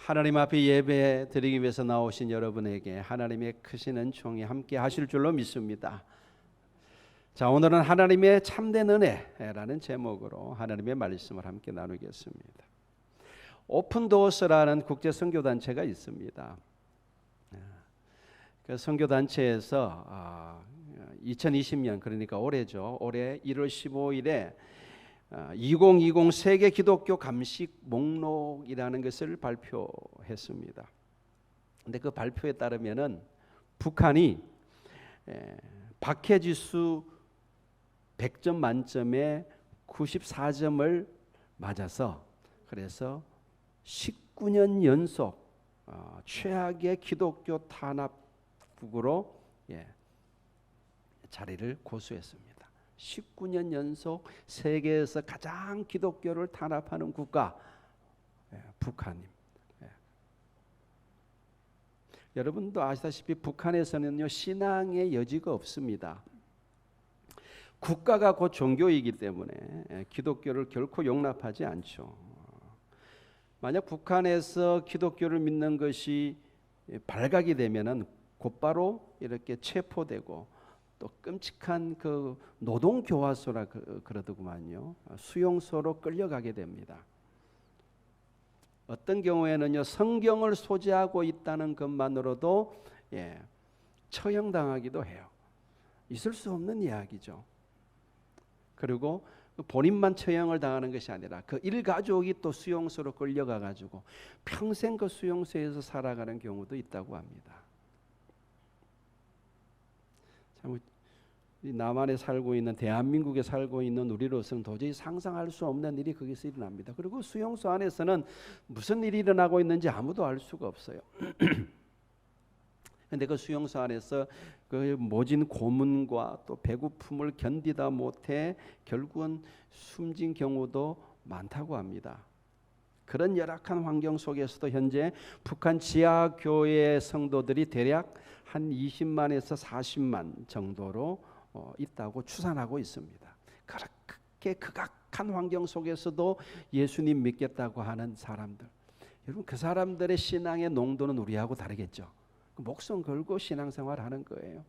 하나님 앞에 예배 드리기 위해서 나오신 여러분에게 하나님의 크신 은총이 함께 하실 줄로 믿습니다. 자, 오늘은 하나님의 참된 은혜라는 제목으로 하나님의 말씀을 함께 나누겠습니다. 오픈도어스라는 국제 선교단체가 있습니다. 그 선교단체에서 2020년 그러니까 올해죠. 올해 1월 15일에 2020 세계 기독교 감식 목록이라는 것을 발표했습니다. 근데 그 발표에 따르면은 북한이 박해지수 100점 만점에 94점을 맞아서 그래서 19년 연속 최악의 기독교 탄압국으로 자리를 고수했습니다. 19년 연속 세계에서 가장 기독교를 탄압하는 국가 북한입니다. 여러분도 아시다시피 북한에서는요 신앙의 여지가 없습니다. 국가가 곧 종교이기 때문에 기독교를 결코 용납하지 않죠. 만약 북한에서 기독교를 믿는 것이 발각이 되면은 곧바로 이렇게 체포되고 또 끔찍한 그 노동교화소라 그러더구만요. 수용소로 끌려가게 됩니다. 어떤 경우에는요 성경을 소지하고 있다는 것만으로도 처형당하기도 해요. 있을 수 없는 이야기죠. 그리고 본인만 처형을 당하는 것이 아니라 그 일가족이 또 수용소로 끌려가 가지고 평생 그 수용소에서 살아가는 경우도 있다고 합니다. 참 남한에 살고 있는 대한민국에 살고 있는 우리로서는 도저히 상상할 수 없는 일이 거기서 일어납니다. 그리고 수용소 안에서는 무슨 일이 일어나고 있는지 아무도 알 수가 없어요. 그런데 그 수용소 안에서 그 모진 고문과 또 배고픔을 견디다 못해 결국은 숨진 경우도 많다고 합니다. 그런 열악한 환경 속에서도 현재 북한 지하교회 성도들이 대략 한 20만에서 40만 정도로 있다고 추산하고 있습니다. 그렇게 극악한 환경 속에서도 예수님 믿겠다고 하는 사람들, 여러분 그 사람들의 신앙의 농도는 우리하고 다르겠죠. 목숨 걸고 신앙생활하는 거예요.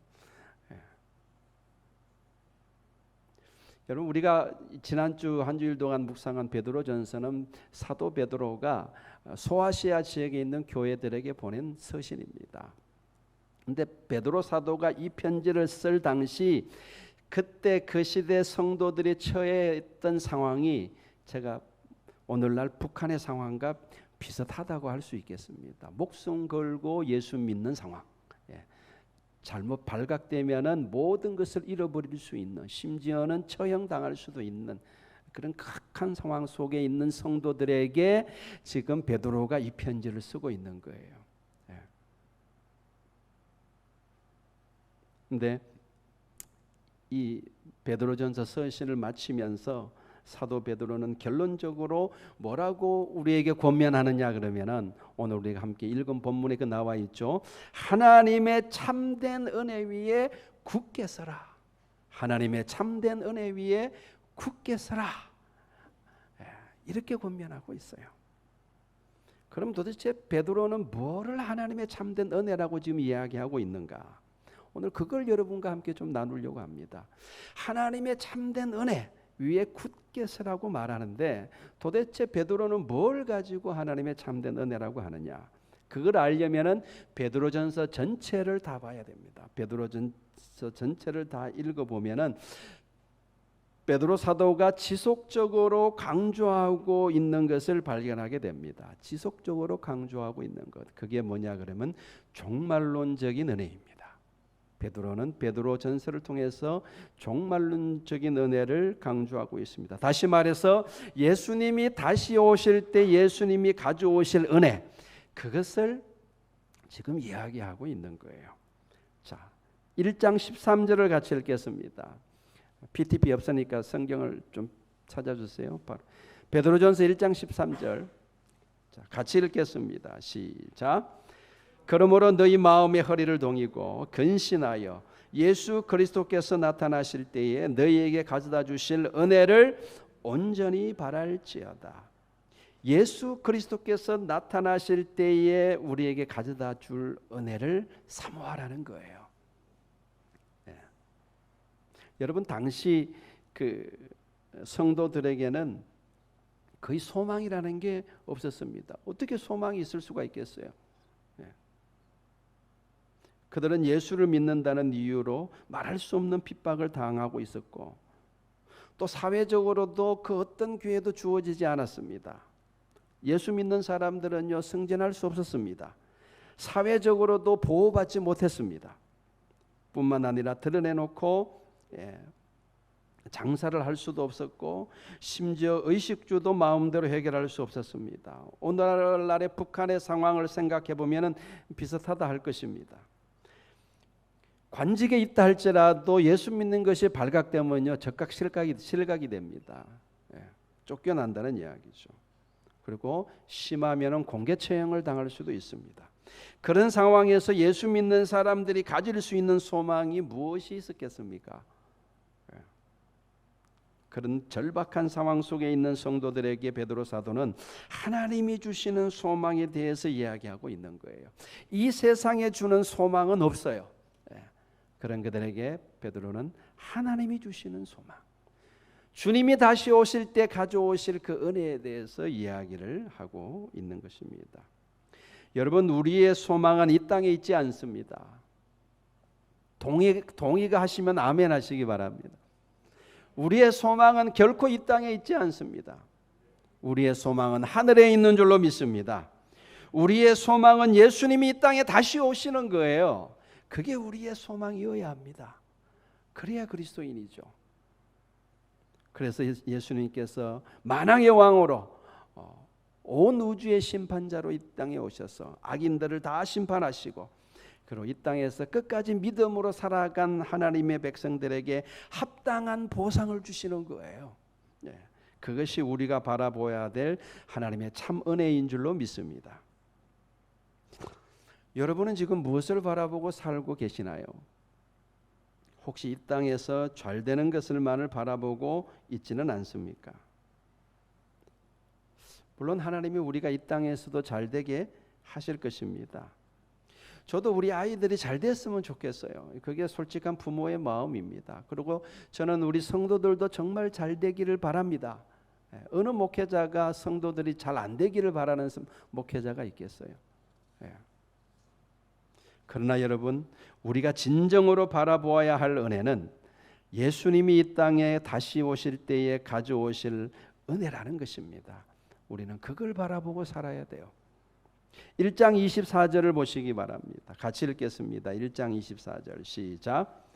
여러분 우리가 지난주 한 주일 동안 묵상한 베드로전서는 사도 베드로가 소아시아 지역에 있는 교회들에게 보낸 서신입니다. 근데 베드로 사도가 이 편지를 쓸 당시 그때 그 시대 성도들이 처해있던 상황이 제가 오늘날 북한의 상황과 비슷하다고 할 수 있겠습니다. 목숨 걸고 예수 믿는 상황. 잘못 발각되면은 모든 것을 잃어버릴 수 있는, 심지어는 처형당할 수도 있는 그런 극한 상황 속에 있는 성도들에게 지금 베드로가 이 편지를 쓰고 있는 거예요. 근데 이 베드로전서 서신을 마치면서 사도 베드로는 결론적으로 뭐라고 우리에게 권면하느냐 그러면은 오늘 우리가 함께 읽은 본문에 그 나와 있죠. 하나님의 참된 은혜 위에 굳게 서라. 하나님의 참된 은혜 위에 굳게 서라. 이렇게 권면하고 있어요. 그럼 도대체 베드로는 뭐를 하나님의 참된 은혜라고 지금 이야기하고 있는가? 오늘 그걸 여러분과 함께 좀 나누려고 합니다. 하나님의 참된 은혜 위에 굳게 서라고 말하는데 도대체 베드로는 뭘 가지고 하나님의 참된 은혜라고 하느냐? 그걸 알려면은 베드로전서 전체를 다 봐야 됩니다. 베드로전서 전체를 다 읽어보면은 베드로 사도가 지속적으로 강조하고 있는 것을 발견하게 됩니다. 지속적으로 강조하고 있는 것. 그게 뭐냐 그러면 종말론적인 은혜입니다. 베드로는 베드로전서를 통해서 종말론적인 은혜를 강조하고 있습니다. 다시 말해서 예수님이 다시 오실 때 예수님이 가져오실 은혜, 그것을 지금 이야기하고 있는 거예요. 자, 1장 13절을 같이 읽겠습니다. PTP 없으니까 성경을 좀 찾아주세요. 바로 베드로전서 1장 13절. 자, 같이 읽겠습니다. 시작. 그러므로 너희 마음의 허리를 동이고 근신하여 예수 그리스도께서 나타나실 때에 너희에게 가져다 주실 은혜를 온전히 바랄지어다. 예수 그리스도께서 나타나실 때에 우리에게 가져다 줄 은혜를 사모하라는 거예요. 예. 여러분 당시 그 성도들에게는 거의 소망이라는 게 없었습니다. 어떻게 소망이 있을 수가 있겠어요? 예. 그들은 예수를 믿는다는 이유로 말할 수 없는 핍박을 당하고 있었고 또 사회적으로도 그 어떤 기회도 주어지지 않았습니다. 예수 믿는 사람들은요 승진할 수 없었습니다. 사회적으로도 보호받지 못했습니다. 뿐만 아니라 드러내놓고 장사를 할 수도 없었고 심지어 의식주도 마음대로 해결할 수 없었습니다. 오늘날의 북한의 상황을 생각해 보면 비슷하다 할 것입니다. 관직에 있다 할지라도 예수 믿는 것이 발각되면요 적각 실각이 됩니다. 쫓겨난다는 이야기죠. 그리고 심하면은 공개 처형을 당할 수도 있습니다. 그런 상황에서 예수 믿는 사람들이 가질 수 있는 소망이 무엇이 있었겠습니까? 그런 절박한 상황 속에 있는 성도들에게 베드로 사도는 하나님이 주시는 소망에 대해서 이야기하고 있는 거예요. 이 세상에 주는 소망은 없어요. 그런 그들에게 베드로는 하나님이 주시는 소망, 주님이 다시 오실 때 가져오실 그 은혜에 대해서 이야기를 하고 있는 것입니다. 여러분 우리의 소망은 이 땅에 있지 않습니다. 동의가 하시면 아멘 하시기 바랍니다. 우리의 소망은 결코 이 땅에 있지 않습니다. 우리의 소망은 하늘에 있는 줄로 믿습니다. 우리의 소망은 예수님이 이 땅에 다시 오시는 거예요. 그게 우리의 소망이어야 합니다. 그래야 그리스도인이죠. 그래서 예수님께서 만왕의 왕으로 온 우주의 심판자로 이 땅에 오셔서 악인들을 다 심판하시고 그리고 이 땅에서 끝까지 믿음으로 살아간 하나님의 백성들에게 합당한 보상을 주시는 거예요. 그것이 우리가 바라보아야 될 하나님의 참 은혜인 줄로 믿습니다. 여러분은 지금 무엇을 바라보고 살고 계시나요? 혹시 이 땅에서 잘 되는 것을만을 바라보고 있지는 않습니까? 물론 하나님이 우리가 이 땅에서도 잘 되게 하실 것입니다. 저도 우리 아이들이 잘 됐으면 좋겠어요. 그게 솔직한 부모의 마음입니다. 그리고 저는 우리 성도들도 정말 잘 되기를 바랍니다. 어느 목회자가 성도들이 잘 안 되기를 바라는 목회자가 있겠어요? 그러나 여러분 우리가 진정으로 바라보아야 할 은혜는 예수님이 이 땅에 다시 오실 때에 가져오실 은혜라는 것입니다. 우리는 그걸 바라보고 살아야 돼요. 1장 24절을 보시기 바랍니다. 같이 읽겠습니다. 1장 24절 시작.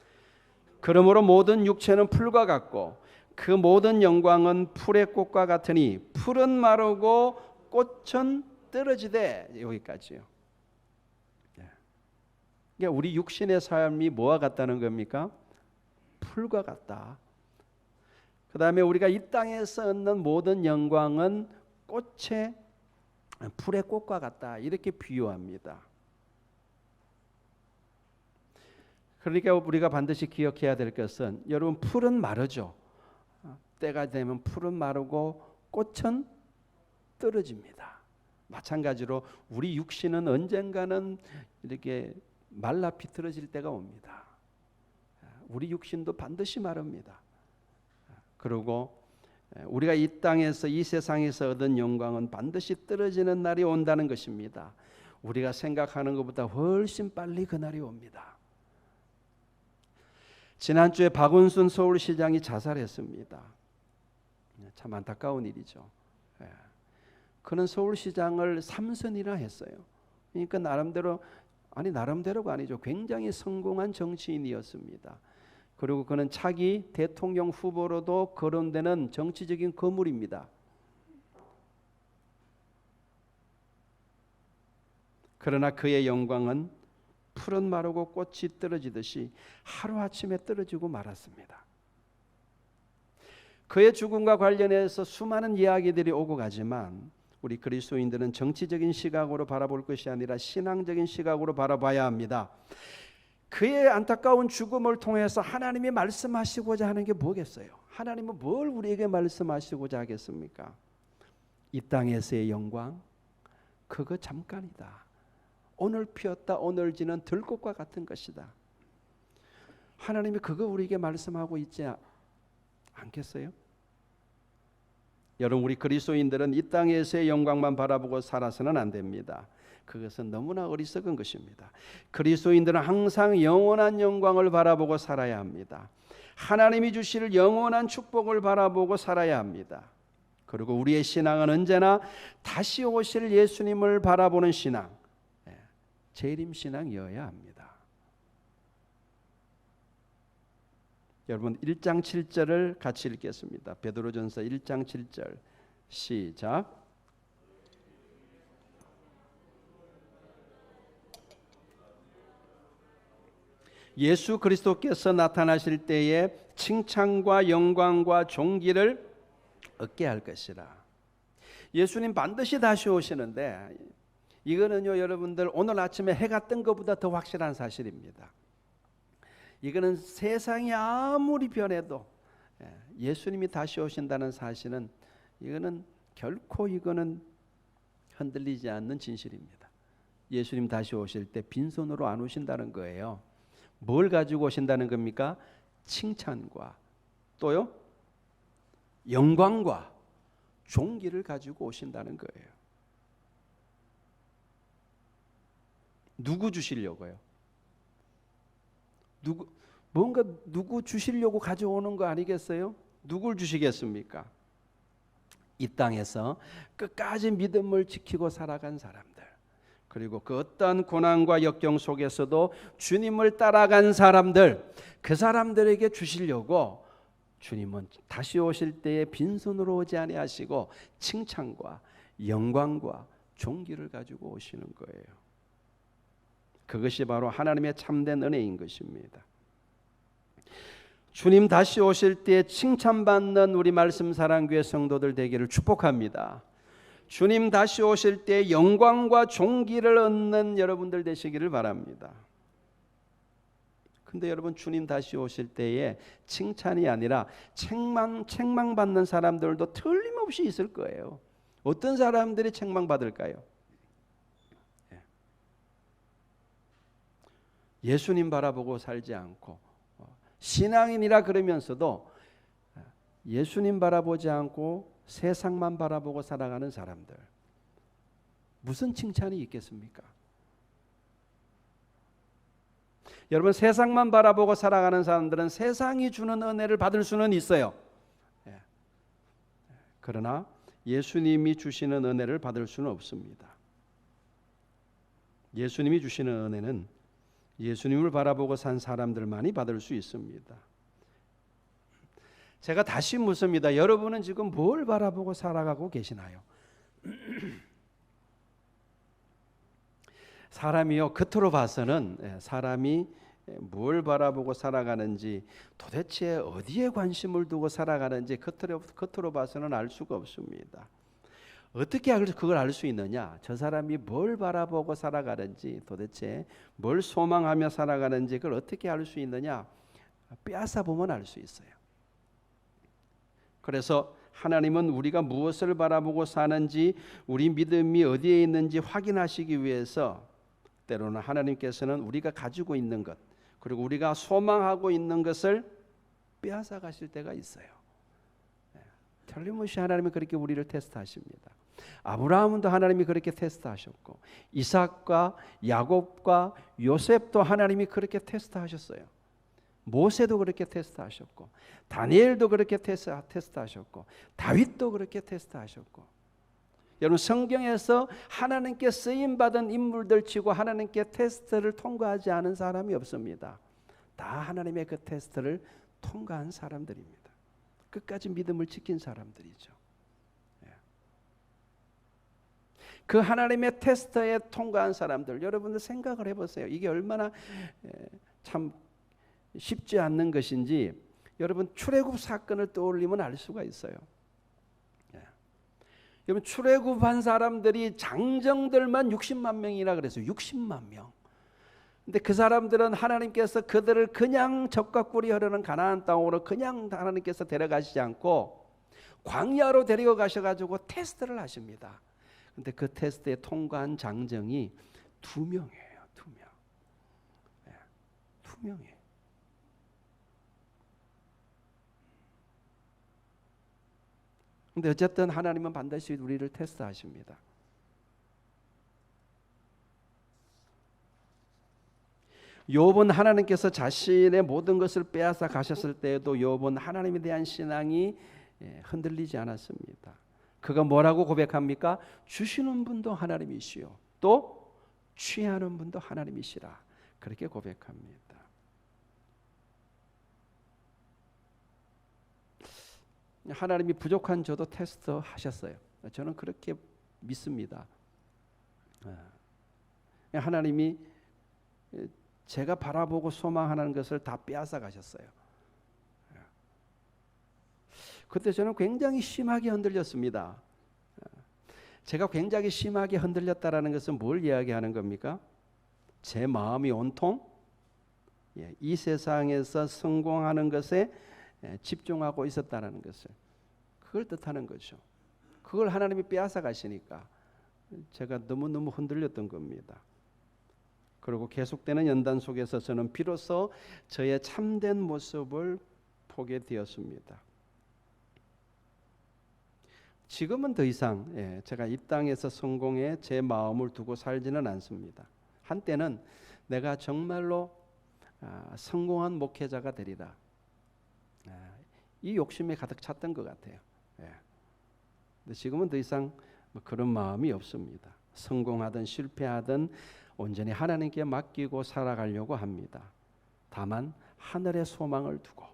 그러므로 모든 육체는 풀과 같고 그 모든 영광은 풀의 꽃과 같으니 풀은 마르고 꽃은 떨어지되 여기까지요. 그러니까 우리 육신의 삶이 뭐와 같다는 겁니까? 풀과 같다. 그 다음에 우리가 이 땅에서 얻는 모든 영광은 풀의 꽃과 같다. 이렇게 비유합니다. 그러니까 우리가 반드시 기억해야 될 것은 여러분 풀은 마르죠. 때가 되면 풀은 마르고 꽃은 떨어집니다. 마찬가지로 우리 육신은 언젠가는 이렇게 말라 비틀어질 때가 옵니다. 우리 육신도 반드시 마릅니다. 그리고 우리가 이 땅에서 이 세상에서 얻은 영광은 반드시 떨어지는 날이 온다는 것입니다. 우리가 생각하는 것보다 훨씬 빨리 그 날이 옵니다. 지난주에 박원순 서울시장이 자살했습니다. 참 안타까운 일이죠. 그는 서울시장을 3선이나 했어요. 그러니까 나름대로가 아니죠. 굉장히 성공한 정치인이었습니다. 그리고 그는 차기 대통령 후보로도 거론되는 정치적인 거물입니다. 그러나 그의 영광은 풀은 마르고 꽃이 떨어지듯이 하루아침에 떨어지고 말았습니다. 그의 죽음과 관련해서 수많은 이야기들이 오고 가지만 우리 그리스도인들은 정치적인 시각으로 바라볼 것이 아니라 신앙적인 시각으로 바라봐야 합니다. 그의 안타까운 죽음을 통해서 하나님이 말씀하시고자 하는 게 뭐겠어요? 하나님은 뭘 우리에게 말씀하시고자 하겠습니까? 이 땅에서의 영광 그거 잠깐이다. 오늘 피었다 오늘 지는 들꽃과 같은 것이다. 하나님이 그거 우리에게 말씀하고 있지 않겠어요? 여러분, 우리 그리스도인들은 이 땅에서의 영광만 바라보고 살아서는 안 됩니다. 그것은 너무나 어리석은 것입니다. 그리스도인들은 항상 영원한 영광을 바라보고 살아야 합니다. 하나님이 주실 영원한 축복을 바라보고 살아야 합니다. 그리고 우리의 신앙은 언제나 다시 오실 예수님을 바라보는 신앙, 재림 신앙이어야 합니다. 여러분, 1장 7절을 같이 읽겠습니다. 베드로전서 1장 7절 시작. 예수 그리스도께서 나타나실 때에 칭찬과 영광과 존귀를 얻게 할 것이라. 예수님 반드시 다시 오시는데 이거는요, 여러분들 오늘 아침에 해가 뜬 것보다 더 확실한 사실입니다. 이거는 세상이 아무리 변해도 예수님이 다시 오신다는 사실은 이거는 결코 이거는 흔들리지 않는 진실입니다. 예수님 다시 오실 때 빈손으로 안 오신다는 거예요. 뭘 가지고 오신다는 겁니까? 칭찬과 또요 영광과 존귀를 가지고 오신다는 거예요. 누구 주시려고요? 누구 주시려고 가져오는 거 아니겠어요? 누굴 주시겠습니까? 이 땅에서 끝까지 믿음을 지키고 살아간 사람들, 그리고 그 어떠한 고난과 역경 속에서도 주님을 따라간 사람들, 그 사람들에게 주시려고 주님은 다시 오실 때에 빈손으로 오지 아니하시고 칭찬과 영광과 존귀를 가지고 오시는 거예요. 그것이 바로 하나님의 참된 은혜인 것입니다. 주님 다시 오실 때 칭찬받는 우리 말씀사랑교회 성도들 되기를 축복합니다. 주님 다시 오실 때 영광과 존귀를 얻는 여러분들 되시기를 바랍니다. 근데 여러분, 주님 다시 오실 때에 칭찬이 아니라 책망받는 사람들도 틀림없이 있을 거예요. 어떤 사람들이 책망받을까요? 예수님 바라보고 살지 않고 신앙인이라 그러면서도 예수님 바라보지 않고 세상만 바라보고 살아가는 사람들, 무슨 칭찬이 있겠습니까? 여러분, 세상만 바라보고 살아가는 사람들은 세상이 주는 은혜를 받을 수는 있어요. 그러나 예수님이 주시는 은혜를 받을 수는 없습니다. 예수님이 주시는 은혜는 예수님을 바라보고 산 사람들만이 받을 수 있습니다. 제가 다시 묻습니다. 여러분은 지금 뭘 바라보고 살아가고 계시나요? 사람이요, 겉으로 봐서는 사람이 뭘 바라보고 살아가는지, 도대체 어디에 관심을 두고 살아가는지 겉으로 봐서는 알 수가 없습니다. 어떻게 그걸 알 수 있느냐? 저 사람이 뭘 바라보고 살아가는지, 도대체 뭘 소망하며 살아가는지 그걸 어떻게 알 수 있느냐? 빼앗아 보면 알 수 있어요. 그래서 하나님은 우리가 무엇을 바라보고 사는지, 우리 믿음이 어디에 있는지 확인하시기 위해서 때로는 하나님께서는 우리가 가지고 있는 것, 그리고 우리가 소망하고 있는 것을 빼앗아 가실 때가 있어요. 틀림없이 하나님이 그렇게 우리를 테스트하십니다. 아브라함도 하나님이 그렇게 테스트하셨고, 이삭과 야곱과 요셉도 하나님이 그렇게 테스트하셨어요. 모세도 그렇게 테스트하셨고, 다니엘도 그렇게 테스트하셨고, 다윗도 그렇게 테스트하셨고. 여러분, 성경에서 하나님께 쓰임받은 인물들 치고 하나님께 테스트를 통과하지 않은 사람이 없습니다. 다 하나님의 그 테스트를 통과한 사람들입니다. 끝까지 믿음을 지킨 사람들이죠. 그 하나님의 테스트에 통과한 사람들, 여러분들 생각을 해보세요. 이게 얼마나 참 쉽지 않는 것인지 여러분, 출애굽 사건을 떠올리면 알 수가 있어요. 여러분, 출애굽한 사람들이 장정들만 60만 명이라 그랬어요. 60만 명. 근데 그 사람들은 하나님께서 그들을 그냥 적과 꿀이 흐르는 가나안 땅으로 그냥 하나님께서 데려가시지 않고 광야로 데리고 가셔가지고 테스트를 하십니다. 근데 그 테스트에 통과한 장정이 2명이에요. 2명. 네, 2명이에요. 근데 어쨌든 하나님은 반드시 우리를 테스트하십니다. 욥은 하나님께서 자신의 모든 것을 빼앗아 가셨을 때에도 욥은 하나님에 대한 신앙이 흔들리지 않았습니다. 그가 뭐라고 고백합니까? 주시는 분도 하나님이시요 또 취하는 분도 하나님이시라. 그렇게 고백합니다. 하나님이 부족한 저도 테스트 하셨어요. 저는 그렇게 믿습니다. 하나님이 제가 바라보고 소망하는 것을 다 빼앗아 가셨어요. 그때 저는 굉장히 심하게 흔들렸습니다. 제가 굉장히 심하게 흔들렸다라는 것은 뭘 이야기하는 겁니까? 제 마음이 온통 이 세상에서 성공하는 것에 집중하고 있었다는 것을, 그걸 뜻하는 거죠. 그걸 하나님이 빼앗아 가시니까 제가 너무너무 흔들렸던 겁니다. 그리고 계속되는 연단 속에서 저는 비로소 저의 참된 모습을 보게 되었습니다. 지금은 더 이상 제가 이 땅에서 성공에 제 마음을 두고 살지는 않습니다. 한때는 내가 정말로 성공한 목회자가 되리라, 이 욕심에 가득 찼던 것 같아요. 근데 지금은 더 이상 그런 마음이 없습니다. 성공하든 실패하든 온전히 하나님께 맡기고 살아가려고 합니다. 다만 하늘의 소망을 두고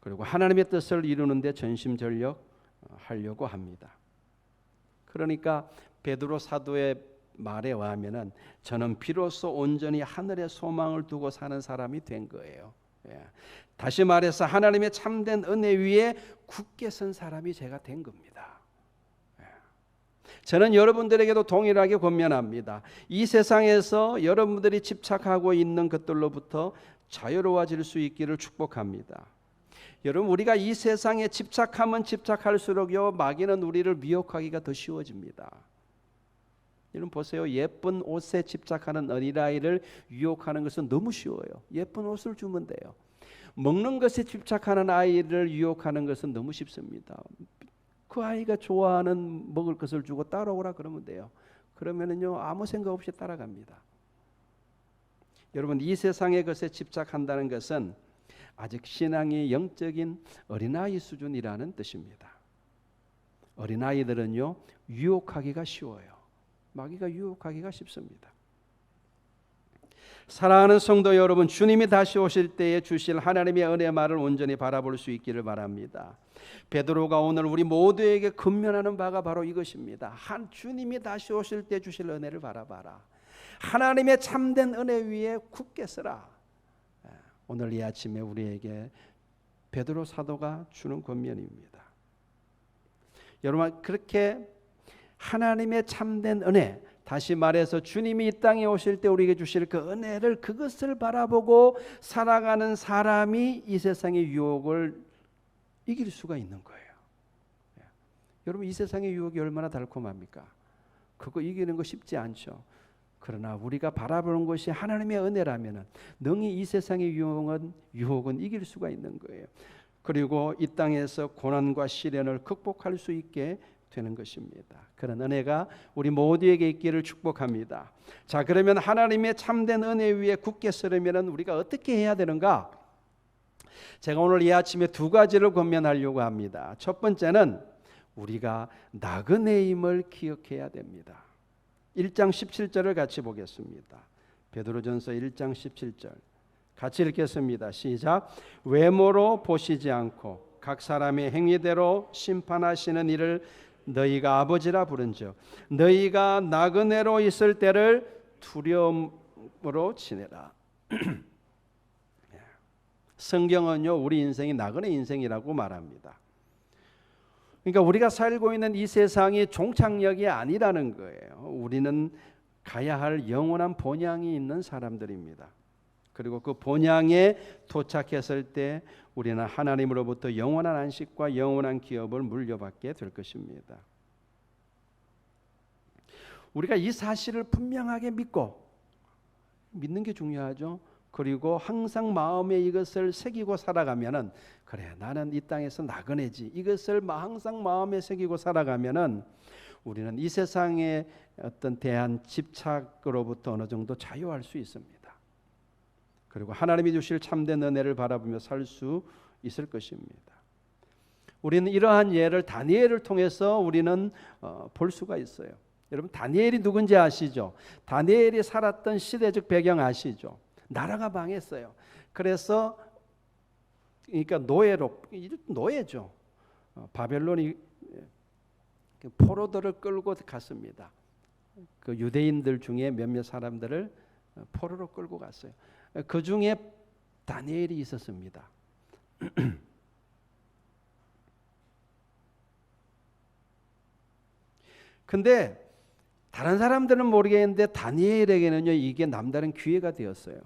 그리고 하나님의 뜻을 이루는 데 전심전력 하려고 합니다. 그러니까 베드로 사도의 말에 의하면은 저는 비로소 온전히 하늘의 소망을 두고 사는 사람이 된 거예요. 다시 말해서 하나님의 참된 은혜 위에 굳게 선 사람이 제가 된 겁니다. 저는 여러분들에게도 동일하게 권면합니다. 이 세상에서 여러분들이 집착하고 있는 것들로부터 자유로워질 수 있기를 축복합니다. 여러분, 우리가 이 세상에 집착하면 집착할수록요, 마귀는 우리를 미혹하기가 더 쉬워집니다. 여러분 보세요. 예쁜 옷에 집착하는 어린아이를 유혹하는 것은 너무 쉬워요. 예쁜 옷을 주면 돼요. 먹는 것에 집착하는 아이를 유혹하는 것은 너무 쉽습니다. 그 아이가 좋아하는 먹을 것을 주고 따라오라 그러면 돼요. 그러면은요, 아무 생각 없이 따라갑니다. 여러분, 이 세상의 것에 집착한다는 것은 아직 신앙이 영적인 어린아이 수준이라는 뜻입니다. 어린아이들은요, 유혹하기가 쉬워요. 마귀가 유혹하기가 쉽습니다. 사랑하는 성도 여러분, 주님이 다시 오실 때에 주실 하나님의 은혜 말을 온전히 바라볼 수 있기를 바랍니다. 베드로가 오늘 우리 모두에게 권면하는 바가 바로 이것입니다. 주님이 다시 오실 때 주실 은혜를 바라봐라. 하나님의 참된 은혜 위에 굳게 서라. 오늘 이 아침에 우리에게 베드로 사도가 주는 권면입니다. 여러분, 그렇게 하나님의 참된 은혜, 다시 말해서 주님이 이 땅에 오실 때 우리에게 주실 그 은혜를, 그것을 바라보고 살아가는 사람이 이 세상의 유혹을 이길 수가 있는 거예요. 여러분, 이 세상의 유혹이 얼마나 달콤합니까? 그거 이기는 거 쉽지 않죠. 그러나 우리가 바라보는 것이 하나님의 은혜라면 능히 이 세상의 유혹은 이길 수가 있는 거예요. 그리고 이 땅에서 고난과 시련을 극복할 수 있게 되는 것입니다. 그런 은혜가 우리 모두에게 있기를 축복합니다. 자, 그러면 하나님의 참된 은혜 위에 굳게 서려면 우리가 어떻게 해야 되는가? 제가 오늘 이 아침에 2가지를 권면하려고 합니다. 첫 번째는 우리가 나그네임을 기억해야 됩니다. 1장 17절을 같이 보겠습니다. 베드로전서 1장 17절 같이 읽겠습니다. 시작. 외모로 보시지 않고 각 사람의 행위대로 심판하시는 이를 너희가 아버지라 부른즉 너희가 나그네로 있을 때를 두려움으로 지내라. 성경은요, 우리 인생이 나그네 인생이라고 말합니다. 그러니까 우리가 살고 있는 이 세상이 종착역이 아니라는 거예요. 우리는 가야 할 영원한 본향이 있는 사람들입니다. 그리고 그 본향에 도착했을 때 우리는 하나님으로부터 영원한 안식과 영원한 기업을 물려받게 될 것입니다. 우리가 이 사실을 분명하게 믿는 게 중요하죠. 그리고 항상 마음에 이것을 새기고 살아가면은, 그래, 나는 이 땅에서 나그네지, 이것을 항상 마음에 새기고 살아가면은 우리는 이 세상의 어떤 대한 집착으로부터 어느 정도 자유할 수 있습니다. 그리고 하나님이 주실 참된 은혜를 바라보며 살 수 있을 것입니다. 우리는 이러한 예를 다니엘을 통해서 우리는 볼 수가 있어요. 여러분, 다니엘이 누군지 아시죠? 다니엘이 살았던 시대적 배경 아시죠? 나라가 망했어요. 그래서 그러니까 노예죠. 바벨론이 포로들을 끌고 갔습니다. 그 유대인들 중에 몇몇 사람들을 포로로 끌고 갔어요. 그 중에 다니엘이 있었습니다. 근데 다른 사람들은 모르겠는데 다니엘에게는요, 이게 남다른 기회가 되었어요.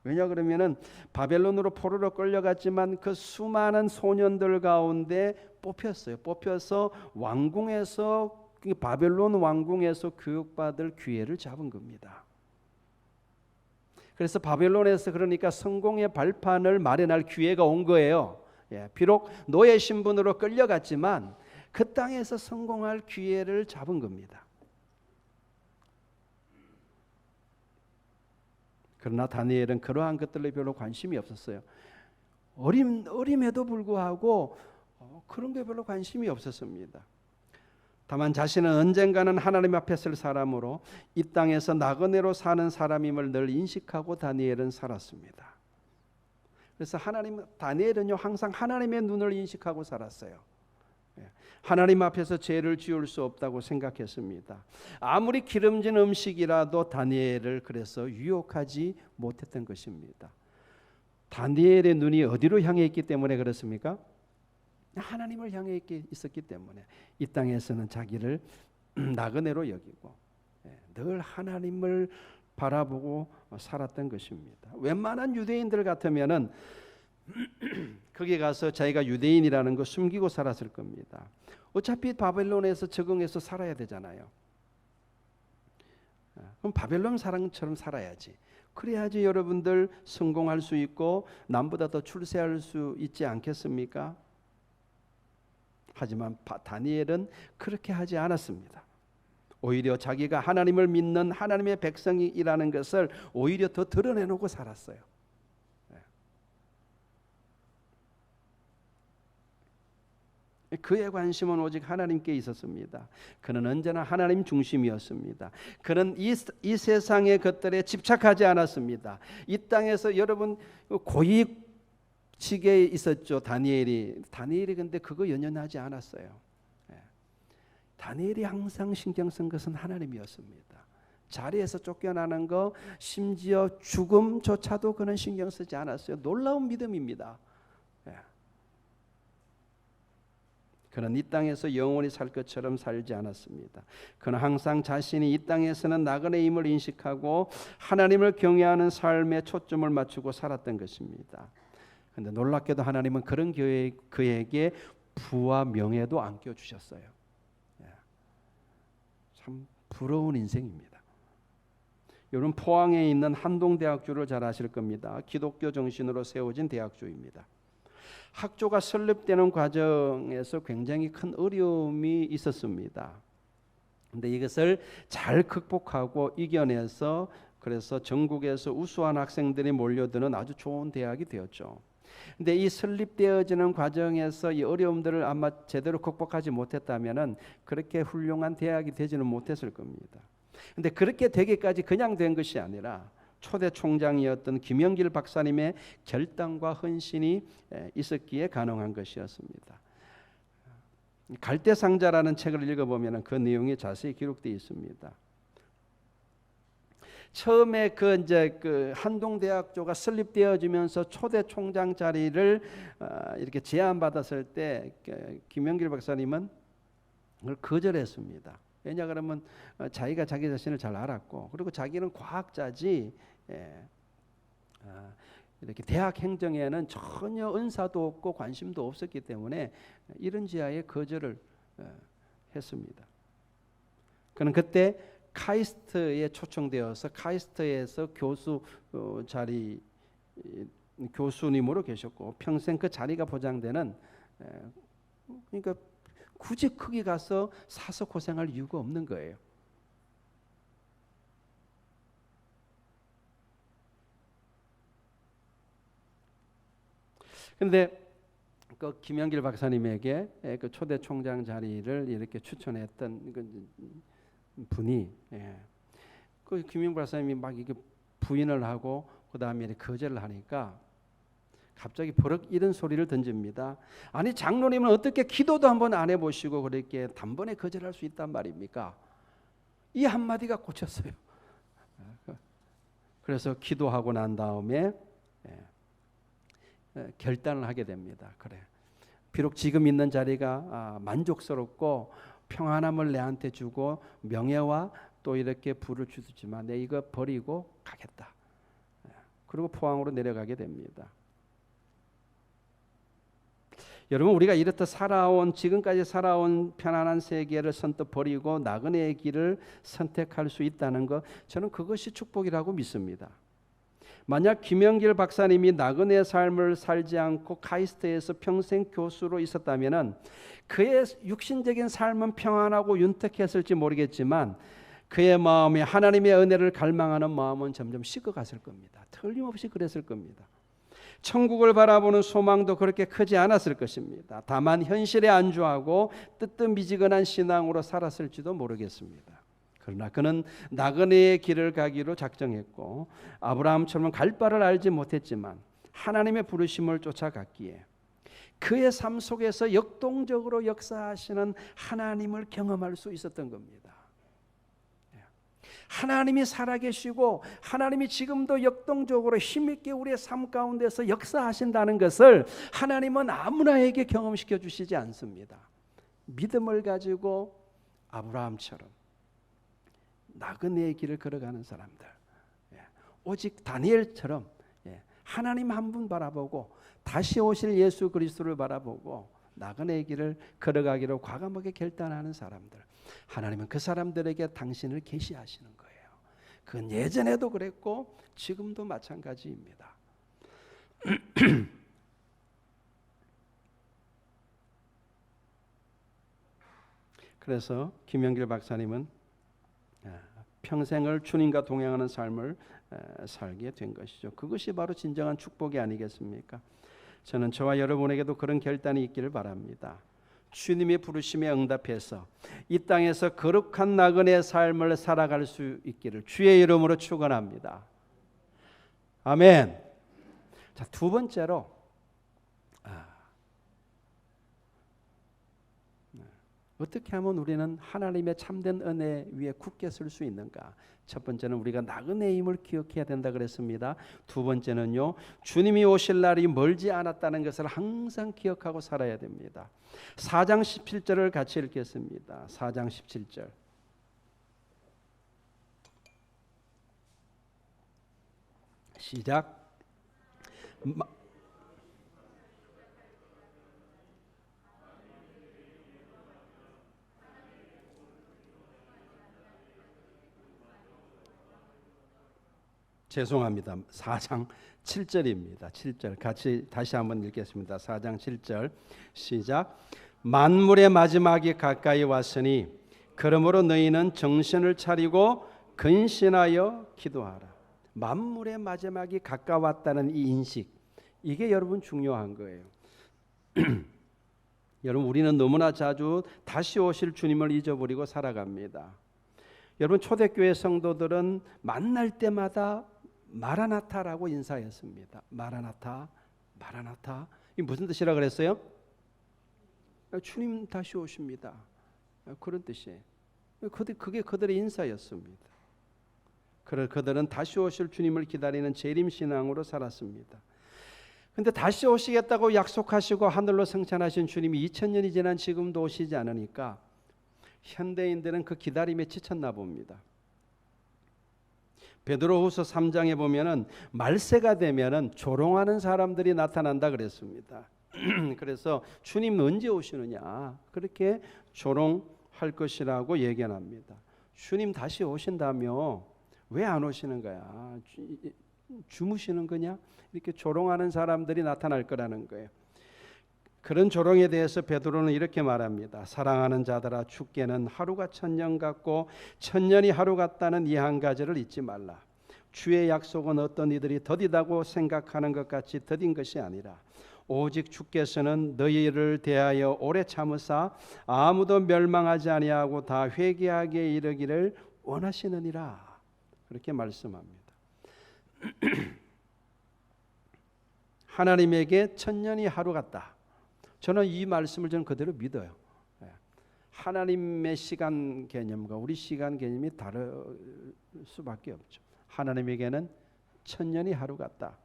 왜냐 그러면은 바벨론으로 포로로 끌려갔지만 그 수많은 소년들 가운데 뽑혀서 왕궁에서, 바벨론 왕궁에서 교육받을 기회를 잡은 겁니다. 그래서 바벨론에서 그러니까 성공의 발판을 마련할 기회가 온 거예요. 비록 노예 신분으로 끌려갔지만 그 땅에서 성공할 기회를 잡은 겁니다. 그러나 다니엘은 그러한 것들에 별로 관심이 없었어요. 어림에도 불구하고 그런 게 별로 관심이 없었습니다. 다만 자신은 언젠가는 하나님 앞에 설 사람으로 이 땅에서 나그네로 사는 사람임을 늘 인식하고 다니엘은 살았습니다. 그래서 다니엘은요, 항상 하나님의 눈을 인식하고 살았어요. 하나님 앞에서 죄를 지을 수 없다고 생각했습니다. 아무리 기름진 음식이라도 다니엘을 그래서 유혹하지 못했던 것입니다. 다니엘의 눈이 어디로 향해 있기 때문에 그렇습니까? 하나님을 향해 있었기 때문에 이 땅에서는 자기를 나그네로 여기고 늘 하나님을 바라보고 살았던 것입니다. 웬만한 유대인들 같으면은 거기 가서 자기가 유대인이라는 거 숨기고 살았을 겁니다. 어차피 바벨론에서 적응해서 살아야 되잖아요. 그럼 바벨론 사람처럼 살아야지. 그래야지 여러분들 성공할 수 있고 남보다 더 출세할 수 있지 않겠습니까? 하지만 다니엘은 그렇게 하지 않았습니다. 오히려 자기가 하나님을 믿는 하나님의 백성이라는 것을 오히려 더 드러내놓고 살았어요. 그의 관심은 오직 하나님께 있었습니다. 그는 언제나 하나님 중심이었습니다. 그는 이 세상의 것들에 집착하지 않았습니다. 이 땅에서 여러분 고위직에 있었죠. 다니엘이 근데 그거 연연하지 않았어요. 다니엘이 항상 신경 쓴 것은 하나님이었습니다. 자리에서 쫓겨나는 거, 심지어 죽음조차도 그는 신경 쓰지 않았어요. 놀라운 믿음입니다. 그는 이 땅에서 영원히 살 것처럼 살지 않았습니다. 그는 항상 자신이 이 땅에서는 나그네임을 인식하고 하나님을 경외하는 삶에 초점을 맞추고 살았던 것입니다. 그런데 놀랍게도 하나님은 그런 그에게 부와 명예도 안겨주셨어요. 참 부러운 인생입니다. 여러분, 포항에 있는 한동대학교를 잘 아실 겁니다. 기독교 정신으로 세워진 대학교입니다. 학교가 설립되는 과정에서 굉장히 큰 어려움이 있었습니다. 근데 이것을 잘 극복하고 이겨내서 그래서 전국에서 우수한 학생들이 몰려드는 아주 좋은 대학이 되었죠. 근데 이 설립되어지는 과정에서 이 어려움들을 아마 제대로 극복하지 못했다면은 그렇게 훌륭한 대학이 되지는 못했을 겁니다. 근데 그렇게 되기까지 그냥 된 것이 아니라 초대 총장이었던 김영길 박사님의 결단과 헌신이 있었기에 가능한 것이었습니다. 갈대상자라는 책을 읽어보면 그 내용이 자세히 기록되어 있습니다. 처음에 그 한동대학교가 설립되어지면서 초대 총장 자리를 이렇게 제안받았을 때 김영길 박사님은 그걸 거절했습니다. 왜냐 그러면 자기가 자기 자신을 잘 알았고, 그리고 자기는 과학자지 이렇게 대학 행정에는 전혀 은사도 없고 관심도 없었기 때문에 이런 지하에 거절을 했습니다. 그는 그때 카이스트에 초청되어서 카이스트에서 교수 자리 교수님으로 계셨고 평생 그 자리가 보장되는 그러니까 굳이 거기 가서 사서 고생할 이유가 없는 거예요. 그런데 그 김영길 박사님에게 그 초대 총장 자리를 이렇게 추천했던 그 분이 그 김영길 박사님이 막 이게 부인을 하고 그 다음에 거절을 하니까 갑자기 버럭 이런 소리를 던집니다. 아니 장로님은 어떻게 기도도 한번 안 해보시고 그렇게 단번에 거절할 수 있단 말입니까? 이 한마디가 꽂혔어요. 그래서 기도하고 난 다음에 결단을 하게 됩니다. 그래, 비록 지금 있는 자리가 만족스럽고 평안함을 내한테 주고 명예와 또 이렇게 부를 주지만 내 이거 버리고 가겠다. 그리고 포항으로 내려가게 됩니다. 여러분, 우리가 이렇듯 지금까지 살아온 편안한 세계를 선뜻 버리고 나그네의 길을 선택할 수 있다는 것, 저는 그것이 축복이라고 믿습니다. 만약 김영길 박사님이 나그네 삶을 살지 않고 카이스트에서 평생 교수로 있었다면 그의 육신적인 삶은 평안하고 윤택했을지 모르겠지만 그의 마음이 하나님의 은혜를 갈망하는 마음은 점점 식어갔을 겁니다. 틀림없이 그랬을 겁니다. 천국을 바라보는 소망도 그렇게 크지 않았을 것입니다. 다만 현실에 안주하고 뜨뜻미지근한 신앙으로 살았을지도 모르겠습니다. 그러나 그는 나그네의 길을 가기로 작정했고 아브라함처럼 갈 바를 알지 못했지만 하나님의 부르심을 쫓아갔기에 그의 삶 속에서 역동적으로 역사하시는 하나님을 경험할 수 있었던 겁니다. 하나님이 살아계시고 하나님이 지금도 역동적으로 힘있게 우리의 삶 가운데서 역사하신다는 것을 하나님은 아무나에게 경험시켜 주시지 않습니다. 믿음을 가지고 아브라함처럼 나그네의 길을 걸어가는 사람들, 오직 다니엘처럼 하나님 한 분 바라보고 다시 오실 예수 그리스도를 바라보고 나그네의 길을 걸어가기로 과감하게 결단하는 사람들, 하나님은 그 사람들에게 당신을 계시하시는 거예요. 그건 예전에도 그랬고 지금도 마찬가지입니다. 그래서 김영길 박사님은 평생을 주님과 동행하는 삶을 살게 된 것이죠. 그것이 바로 진정한 축복이 아니겠습니까? 저는 저와 여러분에게도 그런 결단이 있기를 바랍니다. 주님의 부르심에 응답해서 이 땅에서 거룩한 나그네의 삶을 살아갈 수 있기를 주의 이름으로 축원합니다. 아멘. 자, 두 번째로 어떻게 하면 우리는 하나님의 참된 은혜 위에 굳게 설 수 있는가? 첫 번째는 우리가 나그네임을 기억해야 된다 그랬습니다. 두 번째는요, 주님이 오실 날이 멀지 않았다는 것을 항상 기억하고 살아야 됩니다. 4장 17절을 같이 읽겠습니다. 4장 17절. 시작. 죄송합니다. 4장 7절입니다. 7절 같이 다시 한번 읽겠습니다. 4장 7절 시작. 만물의 마지막이 가까이 왔으니 그러므로 너희는 정신을 차리고 근신하여 기도하라. 만물의 마지막이 가까웠다는 이 인식, 이게 여러분 중요한 거예요. 여러분, 우리는 너무나 자주 다시 오실 주님을 잊어버리고 살아갑니다. 여러분, 초대교회 성도들은 만날 때마다 마라나타라고 인사했습니다. 마라나타, 마라나타. 이 무슨 뜻이라 그랬어요? 주님 다시 오십니다. 그런 뜻이에요. 그게 그들의 인사였습니다. 그들은 다시 오실 주님을 기다리는 재림신앙으로 살았습니다. 그런데 다시 오시겠다고 약속하시고 하늘로 승천하신 주님이 2000년이 지난 지금도 오시지 않으니까 현대인들은 그 기다림에 지쳤나 봅니다. 베드로후서 3장에 보면은 말세가 되면은 조롱하는 사람들이 나타난다 그랬습니다. 그래서 주님 언제 오시느냐 그렇게 조롱할 것이라고 예견합니다. 주님 다시 오신다며 왜 안 오시는 거야? 주무시는 거냐? 이렇게 조롱하는 사람들이 나타날 거라는 거예요. 그런 조롱에 대해서 베드로는 이렇게 말합니다. 사랑하는 자들아, 주께는 하루가 천년 같고 천년이 하루 같다는 이 한 가지를 잊지 말라. 주의 약속은 어떤 이들이 더디다고 생각하는 것 같이 더딘 것이 아니라 오직 주께서는 너희를 대하여 오래 참으사 아무도 멸망하지 아니하고 다 회개하게 이르기를 원하시느니라. 그렇게 말씀합니다. 하나님에게 천년이 하루 같다. 저는 이 말씀을 저는 그대로 믿어요. 하나님의 시간 개념과 우리 시간 개념이 다를 수밖에 없죠. 하나님에게는 천년이 하루 같다.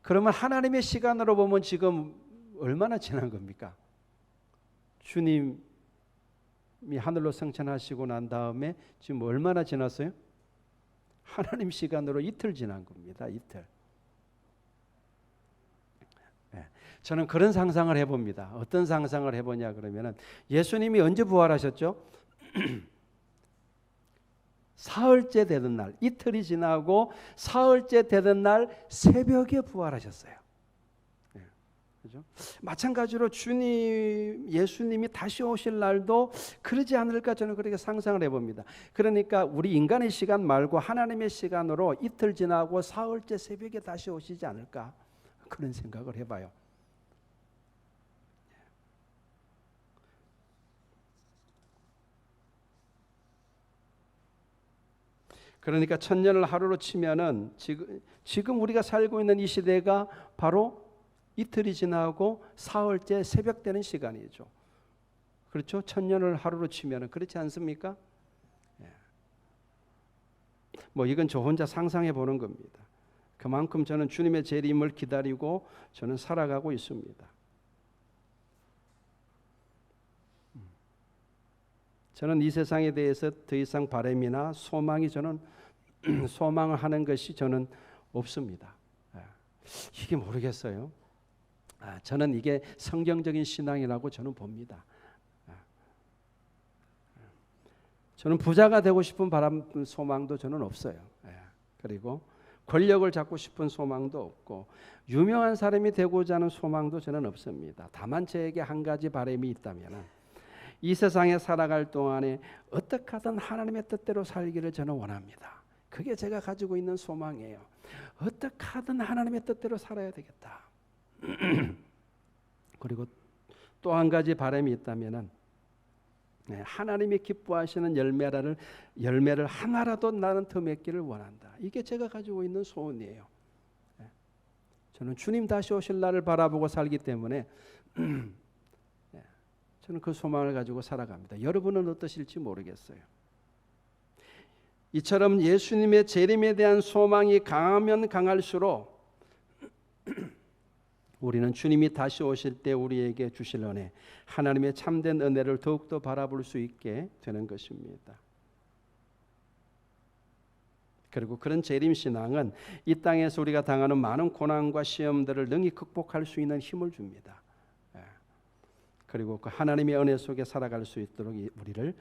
그러면 하나님의 시간으로 보면 지금 얼마나 지난 겁니까? 주님이 하늘로 승천하시고 난 다음에 지금 얼마나 지났어요? 하나님 시간으로 이틀 지난 겁니다. 이틀. 저는 그런 상상을 해봅니다. 어떤 상상을 해보냐 그러면은 예수님이 언제 부활하셨죠? 사흘째 되던 날, 이틀이 지나고 사흘째 되던 날 새벽에 부활하셨어요. 그죠? 마찬가지로 예수님이 다시 오실 날도 그러지 않을까 저는 그렇게 상상을 해봅니다. 그러니까 우리 인간의 시간 말고 하나님의 시간으로 이틀 지나고 사흘째 새벽에 다시 오시지 않을까 그런 생각을 해봐요. 그러니까 천년을 하루로 치면은 지금 우리가 살고 있는 이 시대가 바로 이틀이 지나고 사흘째 새벽 되는 시간이죠. 그렇죠? 천년을 하루로 치면은 그렇지 않습니까? 뭐 이건 저 혼자 상상해 보는 겁니다. 그만큼 저는 주님의 재림을 기다리고 저는 살아가고 있습니다. 저는 이 세상에 대해서 더 이상 바람이나 소망이 저는 소망을 하는 것이 저는 없습니다. 이게 모르겠어요. 저는 이게 성경적인 신앙이라고 저는 봅니다. 저는 부자가 되고 싶은 소망도 저는 없어요. 그리고 권력을 잡고 싶은 소망도 없고 유명한 사람이 되고자 하는 소망도 저는 없습니다. 다만 저에게 한 가지 바람이 있다면 이 세상에 살아갈 동안에 어떻게 하든 하나님의 뜻대로 살기를 저는 원합니다. 그게 제가 가지고 있는 소망이에요. 어떻게 하든 하나님의 뜻대로 살아야 되겠다. 그리고 또 한 가지 바람이 있다면 하나님이 기뻐하시는 열매를 하나라도 나는 더 맺기를 원한다. 이게 제가 가지고 있는 소원이에요. 저는 주님 다시 오실 날을 바라보고 살기 때문에 저는 그 소망을 가지고 살아갑니다. 여러분은 어떠실지 모르겠어요. 이처럼 예수님의 재림에 대한 소망이 강하면 강할수록 우리는 주님이 다시 오실 때 우리에게 주실 은혜, 하나님의 참된 은혜를 더욱더 바라볼 수 있게 되는 것입니다. 그리고 그런 재림신앙은 이 땅에서 우리가 당하는 많은 고난과 시험들을 능히 극복할 수 있는 힘을 줍니다. 그리고 그 하나님의 은혜 속에 살아갈 수 있도록 우리를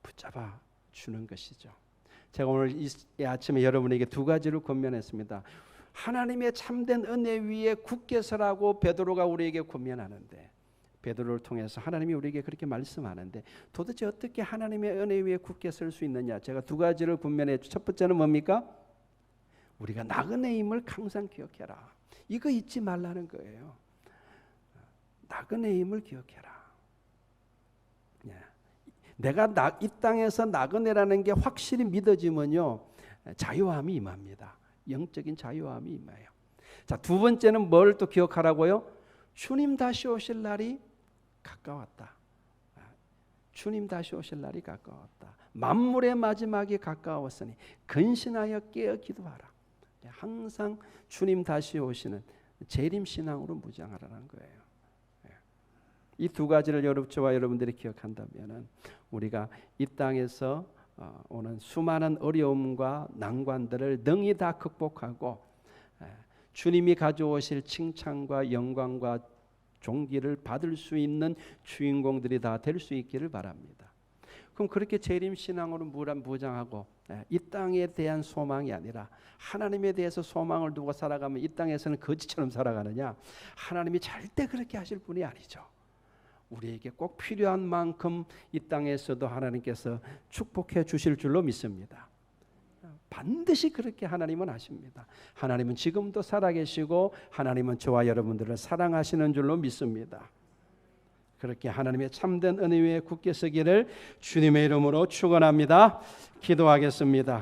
붙잡아 주는 것이죠. 제가 오늘 이 아침에 여러분에게 두 가지를 권면했습니다. 하나님의 참된 은혜 위에 굳게 서라고 베드로가 우리에게 권면하는데, 베드로를 통해서 하나님이 우리에게 그렇게 말씀하는데 도대체 어떻게 하나님의 은혜 위에 굳게 설 수 있느냐? 제가 두 가지를 권면했죠. 첫 번째는 뭡니까? 우리가 나그네임을 항상 기억해라. 이거 잊지 말라는 거예요. 나그네임을 기억해라. 내가 이 땅에서 나그네라는 게 확실히 믿어지면요, 자유함이 임합니다. 영적인 자유함이 임해요. 자, 두 번째는 뭘 또 기억하라고요? 주님 다시 오실 날이 가까웠다. 주님 다시 오실 날이 가까웠다. 만물의 마지막이 가까웠으니 근신하여 깨어 기도하라. 항상 주님 다시 오시는 재림 신앙으로 무장하라는 거예요. 이 두 가지를 저와 여러분들이 기억한다면 우리가 이 땅에서 오는 수많은 어려움과 난관들을 능히 다 극복하고 주님이 가져오실 칭찬과 영광과 존귀를 받을 수 있는 주인공들이 다 될 수 있기를 바랍니다. 그럼 그렇게 재림신앙으로 무장하고 이 땅에 대한 소망이 아니라 하나님에 대해서 소망을 두고 살아가면 이 땅에서는 거지처럼 살아가느냐? 하나님이 절대 그렇게 하실 분이 아니죠. 우리에게 꼭 필요한 만큼 이 땅에서도 하나님께서 축복해 주실 줄로 믿습니다. 반드시 그렇게 하나님은 하십니다. 하나님은 지금도 살아계시고 하나님은 저와 여러분들을 사랑하시는 줄로 믿습니다. 그렇게 하나님의 참된 은혜 위에 굳게 서기를 주님의 이름으로 축원합니다. 기도하겠습니다.